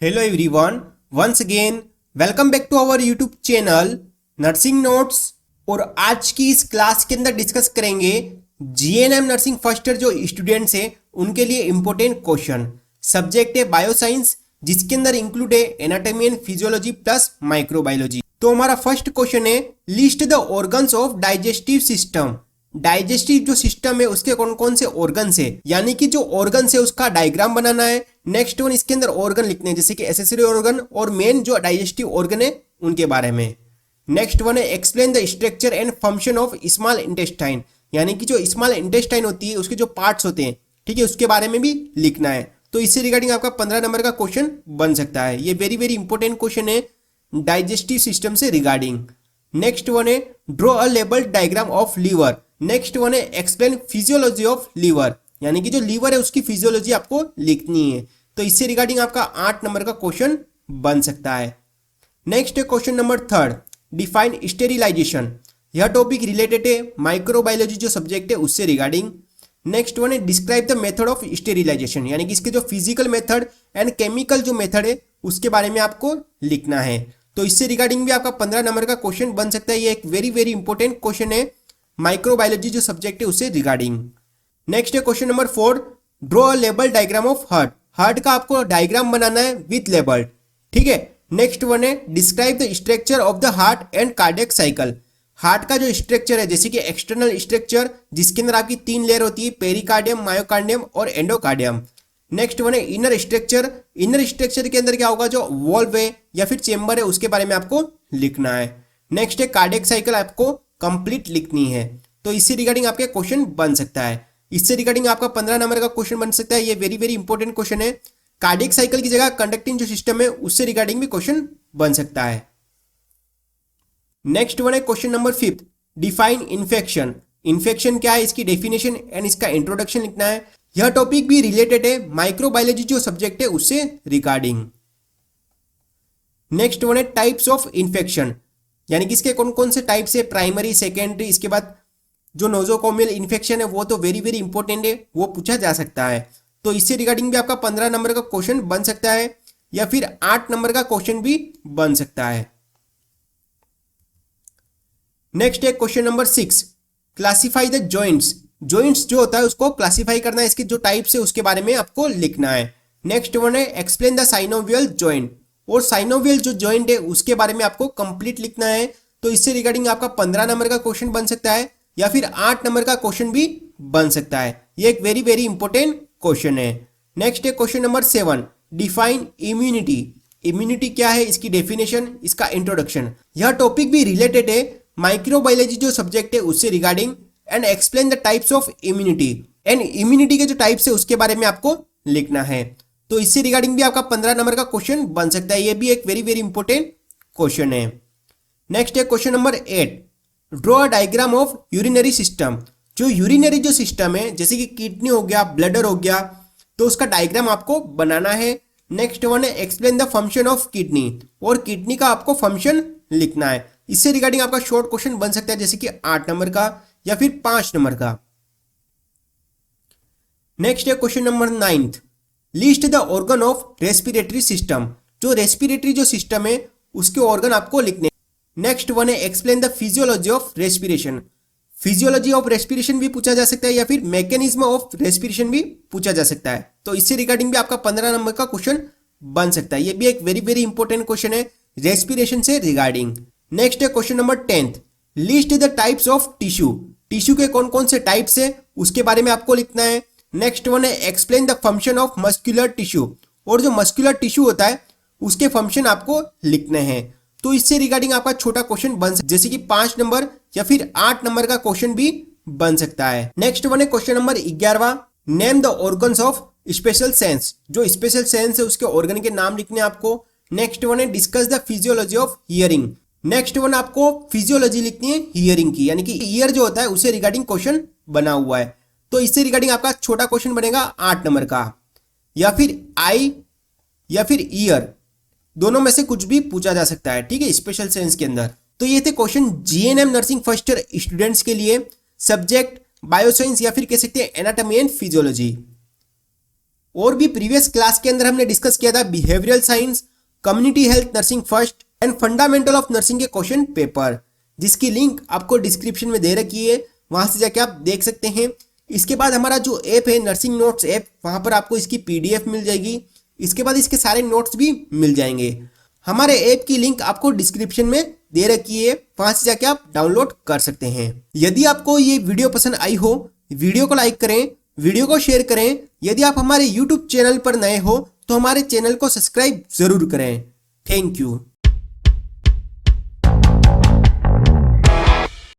Hello everyone, once again welcome back to our YouTube channel nursing notes. और आज की इस क्लास के अंदर डिस्कस करेंगे जीएनएम नर्सिंग फर्स्ट ईयर जो स्टूडेंट्स हैं उनके लिए इंपॉर्टेंट क्वेश्चन। सब्जेक्ट है बायोसाइंस, जिसके अंदर इंक्लूड है anatomy and physiology plus microbiology. तो हमारा फर्स्ट क्वेश्चन है, list the organs of digestive system. Digestive जो सिस्टम है उसके कौन कौन से ऑर्गन्स है, यानी कि जो ऑर्गन्स है उसका डायग्राम बनाना है। नेक्स्ट वन, इसके अंदर ऑर्गन लिखने हैं जैसे कि एसेसरी ऑर्गन और मेन जो डाइजेस्टिव ऑर्गन है उनके बारे में। नेक्स्ट वन है, explain the structure and function of small intestine, यानी कि जो स्मॉल इंटेस्टाइन होती है उसके जो पार्ट्स होते हैं, ठीक है, उसके बारे में भी लिखना है। तो इससे रिगार्डिंग आपका 15 नंबर का क्वेश्चन बन सकता है। ये वेरी वेरी इंपॉर्टेंट क्वेश्चन है डाइजेस्टिव सिस्टम से रिगार्डिंग। नेक्स्ट वन है, draw a labelled diagram of liver. Next one है, एक्सप्लेन फिजियोलॉजी ऑफ लीवर, यानी कि जो लीवर है उसकी फिजियोलॉजी आपको लिखनी है। तो इससे रिगार्डिंग आपका 8 नंबर का क्वेश्चन बन सकता है। नेक्स्ट है क्वेश्चन नंबर 3, डिफाइन स्टेरिलाइजेशन। यह टॉपिक रिलेटेड है माइक्रोबायोलॉजी जो सब्जेक्ट है उससे रिगार्डिंग। नेक्स्ट वन है, describe the method of sterilisation, यानी कि इसके जो फिजिकल मेथड एंड केमिकल जो मेथड है उसके बारे में आपको लिखना है। तो इससे रिगार्डिंग भी आपका 15 नंबर का क्वेश्चन बन सकता है। ये एक वेरी वेरी इंपॉर्टेंट क्वेश्चन है माइक्रोबायोलॉजी जो सब्जेक्ट है उससे रिगार्डिंग। नेक्स्ट है question number 4, draw a label diagram of heart. Heart का आपको डायग्राम बनाना है विथ लेबल, ठीक है। नेक्स्ट वन है, describe the structure of the heart and cardiac cycle. Heart का जो स्ट्रक्चर है जैसे कि एक्सटर्नल स्ट्रक्चर जिसके अंदर आपकी 3 लेयर होती है, पेरिकार्डियम, मायोकार्डियम और एंडोकार्डियम। नेक्स्ट वन है, इनर स्ट्रक्चर। इनर स्ट्रक्चर के अंदर क्या होगा, जो वॉल्व है या फिर चेंबर है उसके बारे में आपको लिखना है। नेक्स्ट है, कार्डियक साइकिल आपको कंप्लीट लिखनी है। तो इससे रिगार्डिंग आपके क्वेश्चन बन सकता है। इससे रिगार्डिंग आपका 15 नंबर का क्वेश्चन बन सकता है। ये वेरी वेरी इंपॉर्टेंट क्वेश्चन है। कार्डियक साइकिल की जगह कंडक्टिंग जो सिस्टम है उससे रिगार्डिंग भी क्वेश्चन बन सकता है। नेक्स्ट वन है question number 5, define infection. Infection क्या है, इसकी डेफिनेशन एंड इसका इंट्रोडक्शन लिखना है। यह टॉपिक भी रिलेटेड है माइक्रोबायोलॉजी जो सब्जेक्ट है उससे रिगार्डिंग। नेक्स्ट वन है, टाइप्स ऑफ इन्फेक्शन, यानी कि इसके कौन कौन से टाइप्स है, प्राइमरी, सेकेंडरी। इसके बाद जो नोजोकोमियल इन्फेक्शन है वो तो वेरी वेरी इंपॉर्टेंट है, वो पूछा जा सकता है। तो इससे रिगार्डिंग भी आपका 15 नंबर का क्वेश्चन बन सकता है या फिर 8 नंबर का क्वेश्चन भी बन सकता है। नेक्स्ट है question number 6, classify the joints. Joints जो होता है उसको क्लासिफाई करना है, इसके जो टाइप्स है उसके बारे में आपको लिखना है। नेक्स्ट वन है, एक्सप्लेन द साइनोवियल जॉइंट। और साइनोवियल जो जॉइंट है उसके बारे में आपको कंप्लीट लिखना है। तो इससे रिगार्डिंग आपका 15 नंबर का क्वेश्चन बन सकता है या फिर 8 नंबर का क्वेश्चन भी बन सकता है। ये एक वेरी वेरी इंपॉर्टेंट क्वेश्चन है। नेक्स्ट है question number 7, define immunity. Immunity क्या है, इसकी डेफिनेशन, इसका इंट्रोडक्शन। यह टॉपिक भी रिलेटेड है माइक्रोबायोलॉजी जो सब्जेक्ट है उससे regarding. And explain the types of immunity. And immunity के जो टाइप्स है उसके बारे में आपको लिखना है। तो इससे रिगार्डिंग भी आपका 15 नंबर का क्वेश्चन बन सकता है। ये भी एक वेरी वेरी इंपॉर्टेंट क्वेश्चन है। नेक्स्ट है question number 8, draw a diagram of urinary system. जो यूरिनरी जो सिस्टम है जैसे कि किडनी हो गया, ब्लडर हो गया, तो उसका डायग्राम आपको बनाना है। नेक्स्ट वन है, explain the function of kidney. और किडनी का आपको फंक्शन लिखना है। इससे रिगार्डिंग आपका शॉर्ट क्वेश्चन बन सकता है जैसे कि 8 नंबर का या फिर 5 नंबर का। नेक्स्ट है question number 9, list the organ of respiratory system. जो रेस्पिरेटरी जो सिस्टम है उसके ऑर्गन आपको लिखने। नेक्स्ट वन है, explain the physiology of respiration. Physiology of respiration भी पूछा जा सकता है या फिर मैकेनिज्म ऑफ रेस्पिरेशन भी पूछा जा सकता है। तो इससे रिगार्डिंग भी आपका 15 नंबर का क्वेश्चन बन सकता है। ये भी एक वेरी वेरी इंपॉर्टेंट क्वेश्चन है रेस्पिरेशन से रिगार्डिंग। नेक्स्ट है question number 10, list the types of tissue. Tissue के कौन कौन से टाइप्स है उसके बारे में आपको लिखना है। नेक्स्ट वन है, explain the function of muscular tissue. और जो मस्कुलर टिश्यू होता है उसके फंक्शन आपको लिखने हैं। तो इससे रिगार्डिंग आपका छोटा क्वेश्चन बन सकता है जैसे कि 5 नंबर या फिर 8 नंबर का क्वेश्चन भी बन सकता है। नेक्स्ट वन है question number 11, name the organs of special sense. जो स्पेशल सेंस है उसके ऑर्गन के नाम लिखने हैं आपको। नेक्स्ट वन है, discuss the physiology of hearing. Next one आपको फिजियोलॉजी लिखनी है हियरिंग की, यानी कि ईयर जो होता है उसे रिगार्डिंग क्वेश्चन बना हुआ है। तो इससे रिगार्डिंग आपका छोटा क्वेश्चन बनेगा 8 नंबर का, या फिर आई या फिर ईयर, दोनों में से कुछ भी पूछा जा सकता है, ठीक है, स्पेशल सेंस के अंदर। तो ये थे question GNM nursing first year students के लिए, सब्जेक्ट बायोसाइंस या फिर कह सकते हैं एनाटॉमी एंड फिजियोलॉजी। और भी प्रीवियस क्लास के अंदर हमने डिस्कस किया था behavioural science, community health nursing first and fundamental of nursing के क्वेश्चन पेपर, जिसकी लिंक आपको डिस्क्रिप्शन में दे रखी है, वहां से जाके आप देख सकते हैं। इसके बाद हमारा जो ऐप है नर्सिंग नोट्स ऐप, वहां पर आपको इसकी PDF मिल जाएगी। इसके बाद इसके सारे नोट्स भी मिल जाएंगे। हमारे ऐप की लिंक आपको डिस्क्रिप्शन में दे रखी है, वहां से जाके आप डाउनलोड कर सकते हैं। यदि आपको ये वीडियो पसंद आई हो, वीडियो को लाइक करें, वीडियो को शेयर करें। यदि आप हमारे YouTube चैनल पर नए हो तो हमारे चैनल को सब्सक्राइब जरूर करें। Thank you.